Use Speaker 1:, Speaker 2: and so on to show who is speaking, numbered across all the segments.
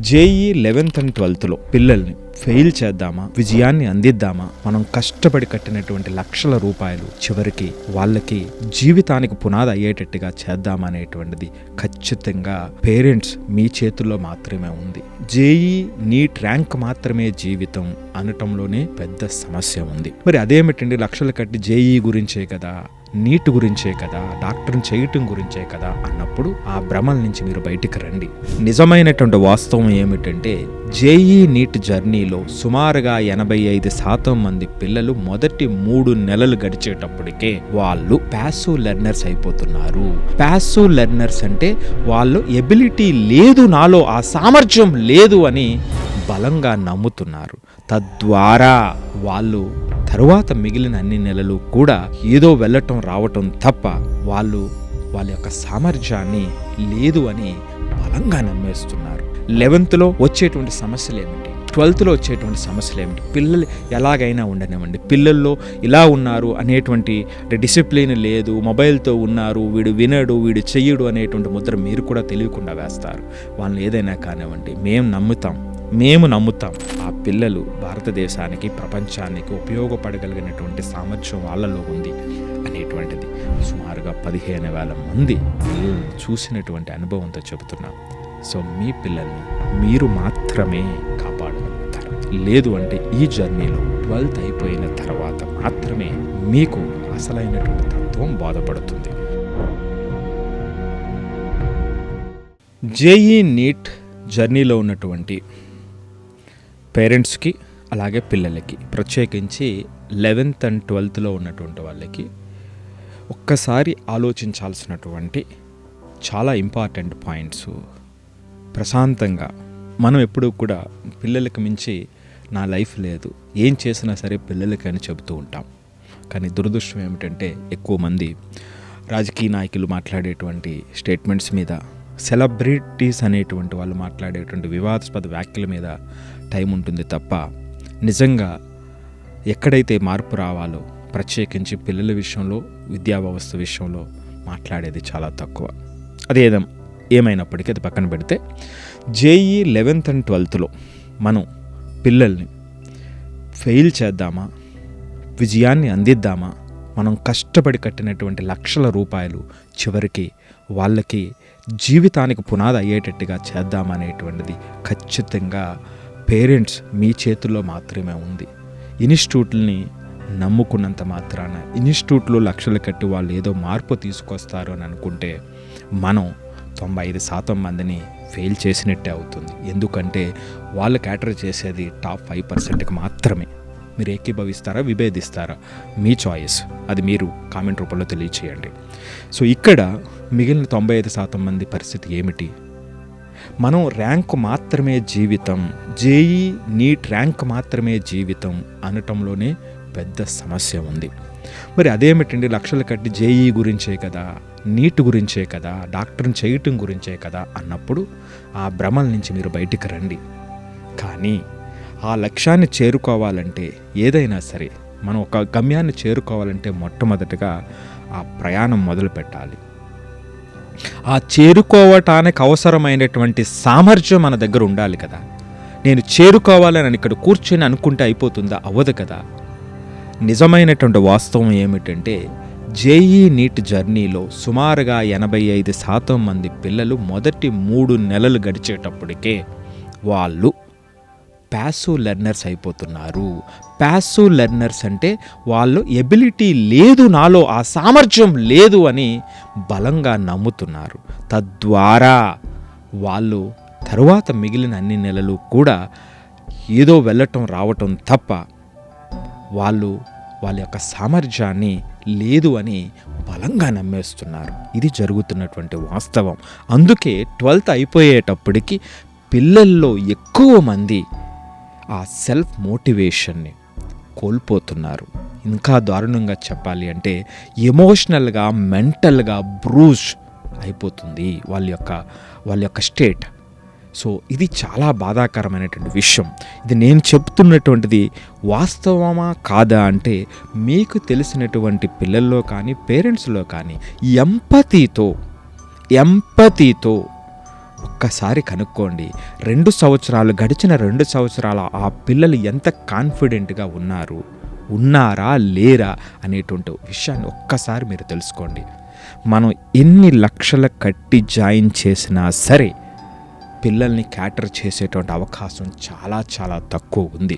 Speaker 1: JEE 11th and 12thలో పిల్లల్ని fail చేద్దామా, విజయాన్ని అందిద్దామా, మనం కష్టపడి కట్టినటువంటి లక్షల రూపాయలు చివరికి వాళ్ళకి జీవితానికి పునాది అయ్యేటట్టుగా చేద్దామా అనేటువంటిది ఖచ్చితంగా పేరెంట్స్ మీ చేతుల్లో మాత్రమే ఉంది. జేఈ నీట్ ర్యాంక్ మాత్రమే జీవితం అనటంలోనే పెద్ద సమస్య ఉంది. మరి అదేమిటండి, లక్షలు కట్టి జేఈ గురించే కదా, నీట్ గురించే కదా, డాక్టర్ని చేయటం గురించే కదా అన్నప్పుడు ఆ భ్రమల నుంచి మీరు బయటికి రండి. నిజమైనటువంటి వాస్తవం ఏమిటంటే జేఈ నీట్ జర్నీలో సుమారుగా 85% మంది పిల్లలు మొదటి 3 నెలలు గడిచేటప్పటికే వాళ్ళు ప్యాసివ్ లెర్నర్స్ అయిపోతున్నారు. ప్యాసివ్ లెర్నర్స్ అంటే వాళ్ళు ఎబిలిటీ లేదు, నాలో ఆ సామర్థ్యం లేదు అని బలంగా నమ్ముతున్నారు. తద్వారా వాళ్ళు తరువాత మిగిలిన అన్ని నెలలు కూడా ఏదో వెళ్ళటం రావటం తప్ప వాళ్ళ యొక్క సామర్థ్యాన్ని లేదు అని బలంగా నమ్మేస్తున్నారు. 11thలో వచ్చేటువంటి సమస్యలు ఏమిటి, 12thలో వచ్చేటువంటి సమస్యలు ఏమిటి, పిల్లలు ఎలాగైనా ఉండనివ్వండి, పిల్లల్లో ఇలా ఉన్నారు అనేటువంటి డిసిప్లిన్ లేదు, మొబైల్తో ఉన్నారు, వీడు వినడు, వీడు చెయ్యడు అనేటువంటి ముద్ర మీరు కూడా తెలియకుండా వేస్తారు. వాళ్ళని ఏదైనా కానివ్వండి, మేము నమ్ముతాం ఆ పిల్లలు భారతదేశానికి, ప్రపంచానికి ఉపయోగపడగలిగినటువంటి సామర్థ్యం వాళ్ళలో ఉంది అనేటువంటిది సుమారుగా 15,000 మంది పిల్లల్ని చూసినటువంటి అనుభవంతో చెబుతున్నాం. సో మీ పిల్లల్ని మీరు మాత్రమే కాపాడగలుగుతారు. లేదు అంటే ఈ జర్నీలో 12th అయిపోయిన తర్వాత మాత్రమే మీకు అసలైనటువంటి తత్వం బోధపడుతుంది. జేఈ నీట్ జర్నీలో ఉన్నటువంటి పేరెంట్స్కి అలాగే పిల్లలకి, ప్రత్యేకించి 11th and 12thలో ఉన్నటువంటి వాళ్ళకి ఒక్కసారి ఆలోచించాల్సినటువంటి చాలా ఇంపార్టెంట్ పాయింట్స్. ప్రశాంతంగా మనం ఎప్పుడూ కూడా పిల్లలకి మించి నా లైఫ్ లేదు, ఏం చేసినా సరే పిల్లలకి అని చెబుతూ ఉంటాం. కానీ దురదృష్టం ఏమిటంటే ఎక్కువ మంది రాజకీయ నాయకులు మాట్లాడేటువంటి స్టేట్మెంట్స్ మీద, సెలబ్రిటీస్ అనేటువంటి వాళ్ళు మాట్లాడేటువంటి వివాదాస్పద వ్యాఖ్యల మీద టైం ఉంటుంది తప్ప నిజంగా ఎక్కడైతే మార్పు రావాలో, ప్రత్యేకించి పిల్లల విషయంలో, విద్యా వ్యవస్థ విషయంలో మాట్లాడేది చాలా తక్కువ. అది ఏమైనప్పటికీ అది పక్కన పెడితే జేఈ 11th and 12thలో మనం పిల్లల్ని ఫెయిల్ చేద్దామా, విజయాన్ని అందిద్దామా, మనం కష్టపడి కట్టినటువంటి లక్షల రూపాయలు చివరికి వాళ్ళకి జీవితానికి పునాది అయ్యేటట్టుగా చేద్దామనేటువంటిది ఖచ్చితంగా పేరెంట్స్ మీ చేతుల్లో మాత్రమే ఉంది. ఇన్స్టిట్యూట్లని నమ్ముకున్నంత మాత్రాన, ఇన్స్టిట్యూట్లో లక్షలు కట్టి వాళ్ళు ఏదో మార్పు తీసుకొస్తారు అని అనుకుంటే మనం 95% మందిని ఫెయిల్ చేసినట్టే అవుతుంది. ఎందుకంటే వాళ్ళు క్యాటర్ చేసేది టాప్ 5%కి మాత్రమే. మీరు ఏకీభవిస్తారా, విభేదిస్తారా, మీ చాయిస్, అది మీరు కామెంట్ రూపంలో తెలియచేయండి. సో ఇక్కడ మిగిలిన 95% మంది పరిస్థితి ఏమిటి? మనం ర్యాంకు మాత్రమే జీవితం, జేఈ నీట్ ర్యాంక్ మాత్రమే జీవితం అనటంలోనే పెద్ద సమస్య ఉంది. మరి అదేమిటండి, లక్షలు కట్టి జేఈ గురించే కదా, నీట్ గురించే కదా, డాక్టర్ని చేయటం గురించే కదా అన్నప్పుడు ఆ భ్రమల నుంచి మీరు బయటికి రండి. కానీ ఆ లక్ష్యాన్ని చేరుకోవాలంటే, ఏదైనా సరే మనం ఒక గమ్యాన్ని చేరుకోవాలంటే మొట్టమొదటిగా ఆ ప్రయాణం మొదలు పెట్టాలి. ఆ చేరుకోవటానికి అవసరమైనటువంటి సామర్థ్యం మన దగ్గర ఉండాలి కదా. నేను చేరుకోవాలని ఇక్కడ కూర్చొని అనుకుంటే అయిపోతుందా? అవ్వదు కదా. నిజమైనటువంటి వాస్తవం ఏమిటంటే జేఈ నీట్ జర్నీలో సుమారుగా 85% మంది పిల్లలు మొదటి 3 నెలలు గడిచేటప్పటికే వాళ్ళు ప్యాసివ్ లెర్నర్స్ అయిపోతున్నారు. ప్యాసివ్ లెర్నర్స్ అంటే వాళ్ళు ఎబిలిటీ లేదు, నాలో ఆ సామర్థ్యం లేదు అని బలంగా నమ్ముతున్నారు. తద్వారా వాళ్ళు తరువాత మిగిలిన అన్ని నెలలు కూడా ఏదో వెళ్ళటం రావటం తప్ప వాళ్ళ యొక్క సామర్థ్యాన్ని లేదు అని బలంగా నమ్మేస్తున్నారు. ఇది జరుగుతున్నటువంటి వాస్తవం. అందుకే 12th అయిపోయేటప్పటికి పిల్లల్లో ఎక్కువ మంది ఆ సెల్ఫ్ మోటివేషన్ని కోల్పోతున్నారు. ఇంకా దారుణంగా చెప్పాలి అంటే ఎమోషనల్గా, మెంటల్గా బ్రూజ్ అయిపోతుంది వాళ్ళ యొక్క స్టేట్. సో ఇది చాలా బాధాకరమైనటువంటి విషయం. ఇది నేను చెప్తున్నటువంటిది వాస్తవమా కాదా అంటే మీకు తెలిసినటువంటి పిల్లల్లో కానీ పేరెంట్స్లో కానీ ఎంపతితో ఒక్కసారి కనుక్కోండి. 2 సంవత్సరాలు గడిచిన 2 సంవత్సరాల ఆ పిల్లలు ఎంత కాన్ఫిడెంట్గా ఉన్నారా లేరా అనేటువంటి విషయాన్ని ఒక్కసారి మీరు తెలుసుకోండి. మనం ఎన్ని లక్షలు కట్టి జాయిన్ చేసినా సరే పిల్లల్ని క్యాటర్ చేసేటువంటి అవకాశం చాలా చాలా తక్కువ ఉంది.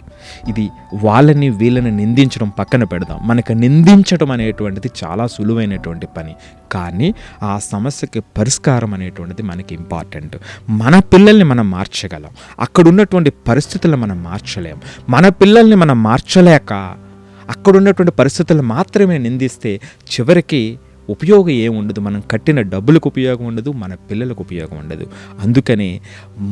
Speaker 1: ఇది వాళ్ళని వీళ్ళని నిందించడం పక్కన పెడదాం. మనకు నిందించడం అనేటువంటిది చాలా సులువైనటువంటి పని, కానీ ఆ సమస్యకి పరిష్కారం అనేటువంటిది మనకి ఇంపార్టెంట్. మన పిల్లల్ని మనం మార్చగలం, అక్కడ ఉన్నటువంటి పరిస్థితులను మనం మార్చలేం. మన పిల్లల్ని మనం మార్చలేక అక్కడ ఉన్నటువంటి పరిస్థితులు మాత్రమే నిందిస్తే చివరికి ఉపయోగం ఏముండదు. మనం కట్టిన డబ్బులకు ఉపయోగం ఉండదు, మన పిల్లలకు ఉపయోగం ఉండదు. అందుకని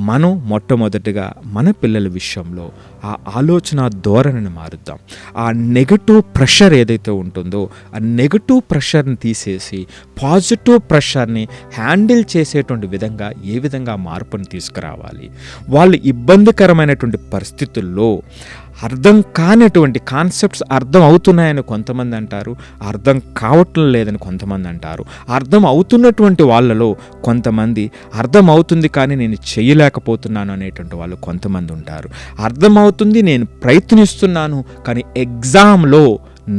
Speaker 1: మనం మొట్టమొదటిగా మన పిల్లల విషయంలో ఆ ఆలోచన ధోరణిని మారుద్దాం. ఆ నెగటివ్ ప్రెషర్ ఏదైతే ఉంటుందో ఆ నెగటివ్ ప్రెషర్ని తీసేసి పాజిటివ్ ప్రెషర్ని హ్యాండిల్ చేసేటువంటి విధంగా ఏ విధంగా మార్పుని తీసుకురావాలి. వాళ్ళు ఇబ్బందికరమైనటువంటి పరిస్థితుల్లో అర్థం కానటువంటి కాన్సెప్ట్స్ అర్థం అవుతున్నాయని కొంతమంది అంటారు, అర్థం కావటం లేదని కొంతమంది అంటారు. అర్థం అవుతున్నటువంటి వాళ్ళలో కొంతమంది అర్థం అవుతుంది కానీ నేను చేయలేకపోతున్నాను అనేటువంటి వాళ్ళు కొంతమంది ఉంటారు. అర్థమవుతుంది, నేను ప్రయత్నిస్తున్నాను కానీ ఎగ్జామ్లో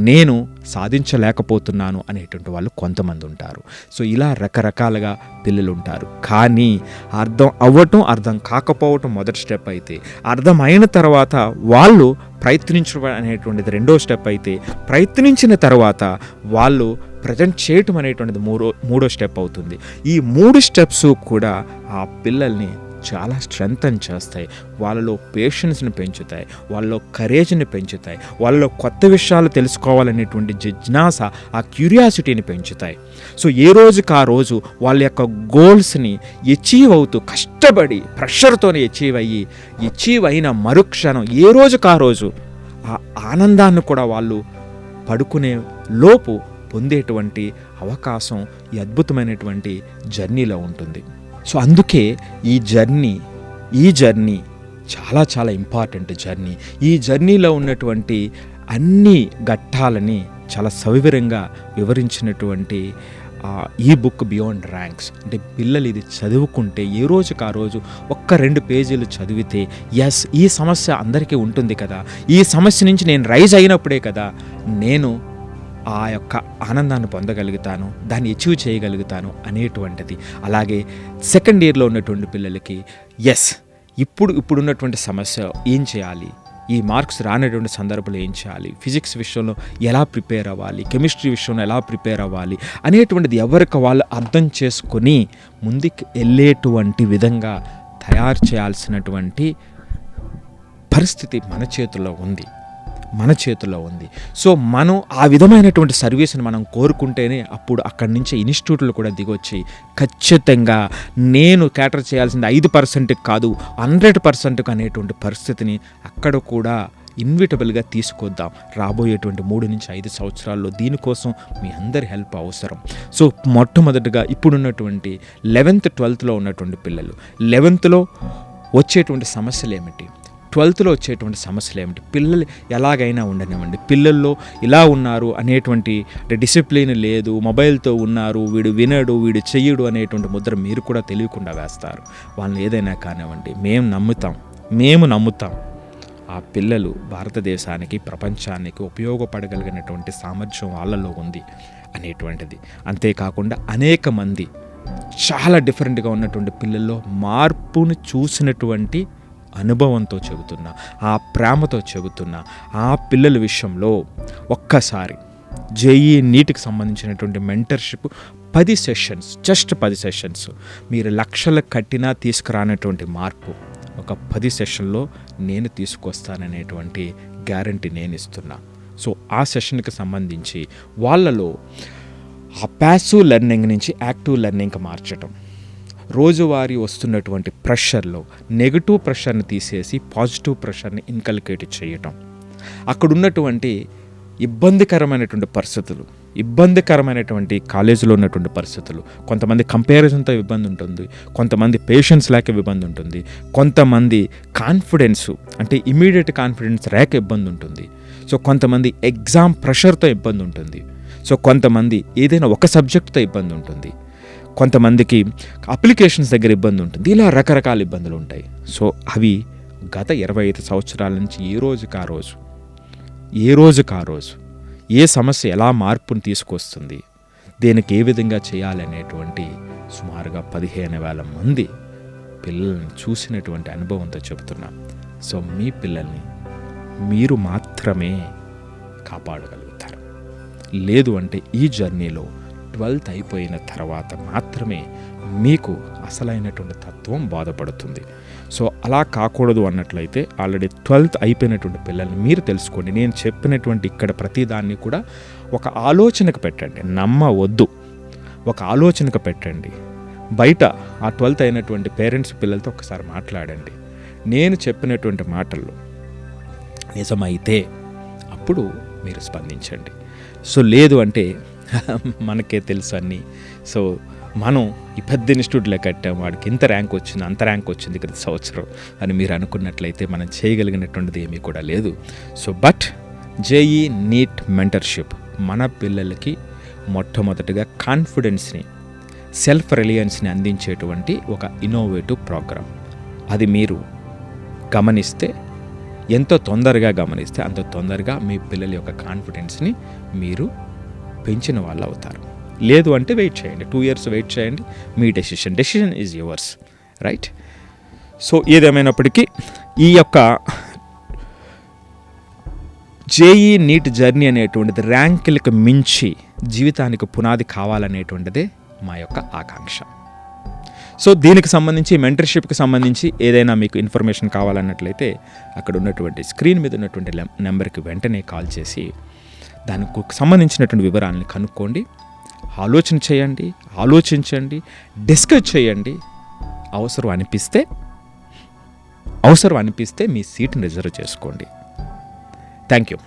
Speaker 1: నేను సాధించలేకపోతున్నాను అనేటువంటి వాళ్ళు కొంతమంది ఉంటారు. సో ఇలా రకరకాలుగా పిల్లలు ఉంటారు. కానీ అర్థం అవ్వటం అర్థం కాకపోవటం మొదటి స్టెప్ అయితే, అర్థమైన తర్వాత వాళ్ళు ప్రయత్నించడం అనేటువంటిది రెండో స్టెప్ అయితే, ప్రయత్నించిన తర్వాత వాళ్ళు ప్రజెంట్ చేయటం అనేటువంటిది మూడో స్టెప్ అవుతుంది. ఈ 3 స్టెప్స్ కూడా ఆ పిల్లల్ని చాలా స్ట్రెంథన్ చేస్తాయి. వాళ్ళలో పేషెన్స్ని పెంచుతాయి, వాళ్ళలో కరేజ్ని పెంచుతాయి, వాళ్ళలో కొత్త విషయాలు తెలుసుకోవాలనేటువంటి జిజ్ఞాస, ఆ క్యూరియాసిటీని పెంచుతాయి. సో ఏ రోజుకి ఆ రోజు వాళ్ళ యొక్క గోల్స్ని అచీవ్ అవుతూ కష్టపడి ప్రెషర్తోనే అచీవ్ అయిన మరుక్షణం ఏ రోజుకి ఆ రోజు ఆ ఆనందాన్ని కూడా వాళ్ళు పడుకునే లోపు పొందేటువంటి అవకాశం ఈ అద్భుతమైనటువంటి జర్నీలో ఉంటుంది. సో అందుకే ఈ జర్నీ చాలా చాలా ఇంపార్టెంట్ జర్నీ. ఈ జర్నీలో ఉన్నటువంటి అన్ని ఘట్టాలని చాలా సవివరంగా వివరించినటువంటి ఈ బుక్ బియాండ్ ర్యాంక్స్. అంటే పిల్లలు ఇది చదువుకుంటే ఏ రోజుకి ఆ రోజు 1-2 పేజీలు చదివితే ఎస్ ఈ సమస్య అందరికీ ఉంటుంది కదా, ఈ సమస్య నుంచి నేను రైజ్ అయినప్పుడే కదా నేను ఆ యొక్క ఆనందాన్ని పొందగలుగుతాను, దాన్ని అచీవ్ చేయగలుగుతాను అనేటువంటిది. అలాగే సెకండ్ ఇయర్లో ఉన్నటువంటి పిల్లలకి ఎస్ ఇప్పుడున్నటువంటి సమస్య ఏం చేయాలి, ఈ మార్క్స్ రానటువంటి సందర్భంలో ఏం చేయాలి, ఫిజిక్స్ విషయంలో ఎలా ప్రిపేర్ అవ్వాలి, కెమిస్ట్రీ విషయంలో ఎలా ప్రిపేర్ అవ్వాలి అనేటువంటిది ఎవరికి వాళ్ళు అర్థం చేసుకొని ముందుకు వెళ్ళేటువంటి విధంగా తయారు చేయాల్సినటువంటి పరిస్థితి మన చేతుల్లో ఉంది. సో మనం ఆ విధమైనటువంటి సర్వీస్ని మనం కోరుకుంటేనే అప్పుడు అక్కడి నుంచి ఇన్స్టిట్యూట్లు కూడా దిగొచ్చి ఖచ్చితంగా నేను క్యాటర్ చేయాల్సింది 5% కాదు 100% అనేటువంటి పరిస్థితిని అక్కడ కూడా ఇన్విటబుల్గా తీసుకొద్దాం రాబోయేటువంటి 3 నుంచి 5 సంవత్సరాల్లో. దీనికోసం మీ అందరి హెల్ప్ అవసరం. సో మొట్టమొదటిగా ఇప్పుడున్నటువంటి 11th 12thలో ఉన్నటువంటి పిల్లలు 11thలో వచ్చేటువంటి సమస్యలు ఏమిటి, 12thలో వచ్చేటువంటి సమస్యలు ఏమిటి, పిల్లలు ఎలాగైనా ఉండనివ్వండి, పిల్లల్లో ఇలా ఉన్నారు అనేటువంటి డిసిప్లిన్ లేదు, మొబైల్తో ఉన్నారు, వీడు వినడు వీడు చెయ్యడు అనేటువంటి ముద్ర మీరు కూడా తెలియకుండా వేస్తారు. వాళ్ళని ఏదైనా కానివ్వండి, మేము నమ్ముతాం ఆ పిల్లలు భారతదేశానికి ప్రపంచానికి ఉపయోగపడగలిగినటువంటి సామర్థ్యం వాళ్ళలో ఉంది అనేటువంటిది. అంతేకాకుండా అనేక మంది చాలా డిఫరెంట్గా ఉన్నటువంటి పిల్లల్లో మార్పును చూసినటువంటి అనుభవంతో చెబుతున్నా, ఆ ప్రేమతో చెబుతున్నా, ఆ పిల్లల విషయంలో ఒక్కసారి జేఈ నీట్కి సంబంధించినటువంటి మెంటర్షిప్ 10 సెషన్స్, జస్ట్ 10 సెషన్స్, మీరు లక్షలు కట్టినా తీసుకురానటువంటి మార్పు ఒక 10 సెషన్లో నేను తీసుకొస్తాననేటువంటి గ్యారంటీ నేను ఇస్తున్నా. సో ఆ సెషన్కి సంబంధించి వాళ్ళలో ఆ ప్యాసివ్ లెర్నింగ్ నుంచి యాక్టివ్ లెర్నింగ్కి మార్చటం, రోజువారీ వస్తున్నటువంటి ప్రెషర్లో నెగటివ్ ప్రెషర్ని తీసేసి పాజిటివ్ ప్రెషర్ని ఇన్కల్కేట్ చేయటం, అక్కడ ఉన్నటువంటి ఇబ్బందికరమైనటువంటి కాలేజీలో ఉన్నటువంటి పరిస్థితులు, కొంతమంది కంపారిజన్తో ఇబ్బంది ఉంటుంది, కొంతమంది పేషెన్స్ లేక ఇబ్బంది ఉంటుంది, కొంతమంది కాన్ఫిడెన్స్ అంటే ఇమీడియట్ కాన్ఫిడెన్స్ లేక ఇబ్బంది ఉంటుంది, సో కొంతమంది ఎగ్జామ్ ప్రెషర్తో ఇబ్బంది ఉంటుంది, సో కొంతమంది ఏదైనా ఒక సబ్జెక్ట్తో ఇబ్బంది ఉంటుంది, కొంతమందికి అప్లికేషన్స్ దగ్గర ఇబ్బంది ఉంటుంది. ఇలా రకరకాల ఇబ్బందులు ఉంటాయి. సో అవి గత 25 సంవత్సరాల నుంచి ఏ రోజుకా రోజు ఏ సమస్య ఎలా మార్పును తీసుకొస్తుంది, దేనికి ఏ విధంగా చేయాలి అనేటువంటి సుమారుగా 15,000 మంది పిల్లల్ని చూసినటువంటి అనుభవంతో చెబుతున్నాం. సో మీ పిల్లల్ని మీరు మాత్రమే కాపాడగలుగుతారు. లేదు అంటే ఈ జర్నీలో 12th అయిపోయిన తర్వాత మాత్రమే మీకు అసలైనటువంటి తత్వం బోధపడుతుంది. సో అలా కాకూడదు అన్నట్లయితే ఆల్రెడీ 12th అయిపోయినటువంటి పిల్లల్ని మీరు తెలుసుకోండి. నేను చెప్పినటువంటి ఇక్కడ ప్రతిదాన్ని కూడా ఒక ఆలోచనకు పెట్టండి, నమ్మవద్దు, ఒక ఆలోచనకు పెట్టండి. బయట ఆ 12th అయినటువంటి పేరెంట్స్ పిల్లలతో ఒకసారి మాట్లాడండి. నేను చెప్పినటువంటి మాటలు నిజమైతే అప్పుడు మీరు స్పందించండి. సో లేదు అంటే మనకే తెలుసు అన్నీ. సో మనం ఈ పెద్ద ఇన్స్టిట్యూట్లో కట్టాం, వాడికి ఇంత ర్యాంక్ వచ్చింది, అంత ర్యాంక్ వచ్చింది గత సంవత్సరం అని మీరు అనుకున్నట్లయితే మనం చేయగలిగినటువంటిది ఏమీ కూడా లేదు. So but JEE NEET mentorship మన పిల్లలకి మొట్టమొదటిగా కాన్ఫిడెన్స్ని, సెల్ఫ్ రిలయన్స్ని అందించేటువంటి ఒక ఇన్నోవేటివ్ ప్రోగ్రామ్. అది మీరు గమనిస్తే, ఎంతో తొందరగా గమనిస్తే అంత తొందరగా మీ పిల్లల యొక్క కాన్ఫిడెన్స్ని మీరు పెంచిన వాళ్ళు అవుతారు. లేదు అంటే వెయిట్ చేయండి, 2 years వెయిట్ చేయండి. మీ decision is yours, right? So ఏదేమైనప్పటికీ ఈ యొక్క జేఈ నీట్ జర్నీ అనేటువంటిది ర్యాంకులకు మించి జీవితానికి పునాది కావాలనేటువంటిదే మా యొక్క ఆకాంక్ష. సో దీనికి సంబంధించి, మెంటర్షిప్కి సంబంధించి ఏదైనా మీకు ఇన్ఫర్మేషన్ కావాలన్నట్లయితే అక్కడ ఉన్నటువంటి స్క్రీన్ మీద ఉన్నటువంటి నెంబర్కి వెంటనే కాల్ చేసి దానికి సంబంధించినటువంటి వివరాలను కనుక్కోండి. ఆలోచన చేయండి, ఆలోచించండి, డిస్కస్ చేయండి. అవసరం అనిపిస్తే మీ సీట్ని రిజర్వ్ చేసుకోండి. Thank you.